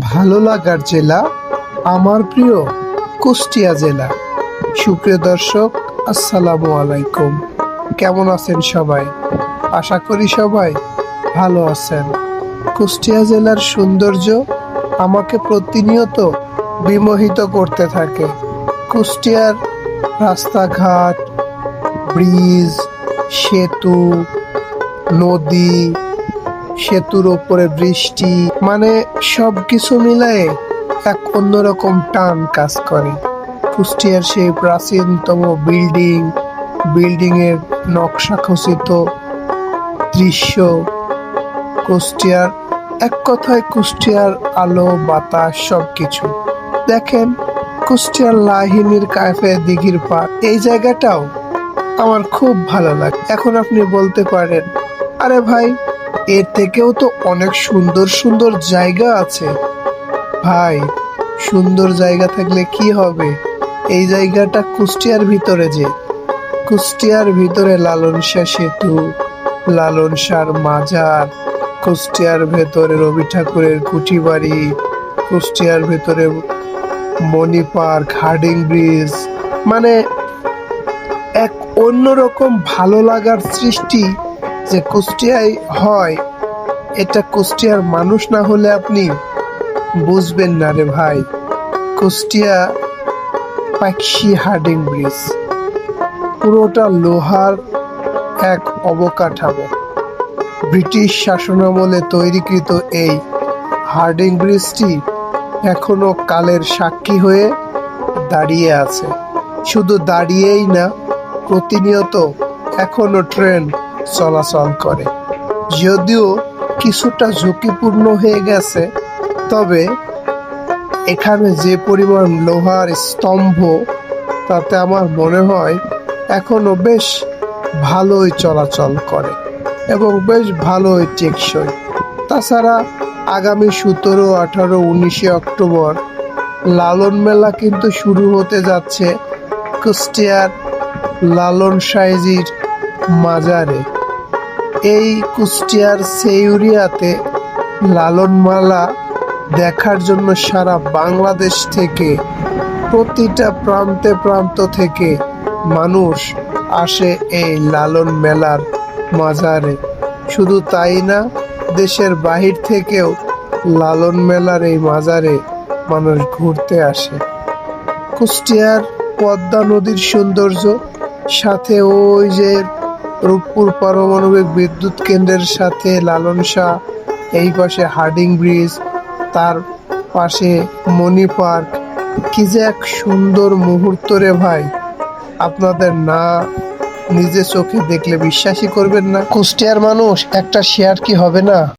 ভালো লাগার জেলা আমার প্রিয় কুষ্টিয়া জেলা। সুপ্রিয় দর্শক, আসসালামু আলাইকুম। কেমন আছেন সবাই? আশা করি সবাই ভালো আছেন। কুষ্টিয়া জেলার সৌন্দর্য আমাকে প্রতিনিয়ত বিমোহিত করতে থাকে। কুষ্টিয়ার রাস্তাঘাট, ব্রিজ, সেতু, নদী, সেতুর ওপরে বৃষ্টি, মানে সবকিছু মিলায়ে এক অন্যরকম টান কাজ করে। কুষ্টিয়ার সেই প্রাচীনতম বিল্ডিং এর নকশা খচিত দৃশ্য, কুষ্টিয়ার এক কথায় কুষ্টিয়ার আলো বাতাস সবকিছু। দেখেন, কুষ্টিয়ার লাহিনীর কাফে দিঘির পাড়, এই জায়গাটাও আমার খুব ভালো লাগে। এখন আপনি বলতে পারেন, আরে ভাই, এর থেকেও তো অনেক সুন্দর সুন্দর জায়গা আছে। ভাই, সুন্দর জায়গা থাকলে কি হবে? এই জায়গাটা কুষ্টিয়ার ভিতরে, কুষ্টিয়ার ভিতরে লালন শাহ সেতু, লালন শাহর মাজার, কুষ্টিয়ার ভেতরে রবি ঠাকুরের কুঠি বাড়ি, কুষ্টিয়ার ভেতরে মণি পার্ক, হার্ডিং ব্রিজ, মানে এক অন্যরকম ভালো লাগার সৃষ্টি যে কুষ্টিয়ায় হয়, এটা কুষ্টিয়ার মানুষ না হলে আপনি বুঝবেন না রে ভাই। কুষ্টিয়া পাকশি হার্ডিং ব্রিজ পুরোটা লোহার এক অবকাঠামো। ব্রিটিশ শাসনামলে তৈরিকৃত এই হার্ডিং ব্রিজটি এখনো কালের সাক্ষী হয়ে দাঁড়িয়ে আছে। শুধু দাঁড়িয়েই না, প্রতিনিয়ত এখনো ট্রেন চলাচল করে। যদিও কিছুটা ঝুঁকিপূর্ণ হয়ে গেছে, তবে এখানে যে পরিমাণ লোহার স্তম্ভ, তাতে আমার মনে হয় এখনো বেশ ভালোই চলাচল করে এবং বেশ ভালোই টেকসই। তাছাড়া আগামী 17, 18, 19 অক্টোবর লালন মেলা কিন্তু শুরু হতে যাচ্ছে কুষ্টিয়ার লালন সাইজির মাজারে। এই কুষ্টিয়ার সেইউরিয়াতে লালন মেলা দেখার জন্য সারা বাংলাদেশ থেকে, প্রতিটা প্রান্ত থেকে মানুষ আসে এই লালন মেলার মাজারে। শুধু তাই না, দেশের বাহির থেকেও লালন মেলার এই মাজারে মানুষ ঘুরতে আসে। কুষ্টিয়ার পদ্মা নদীর সৌন্দর্য, সাথে ওই যে রূপপুর পারমাণবিক বিদ্যুৎ কেন্দ্রের সাথে লালন শাহ, এই পাশে হার্ডিং ব্রিজ, তার পাশে মণি পার্ক, কি যে এক সুন্দর মুহূর্ত রে ভাই! আপনাদের না নিজে চোখে দেখলে বিশ্বাসই করবেন না। কুষ্টিয়ার মানুষ একটা শেয়ার কি হবে না?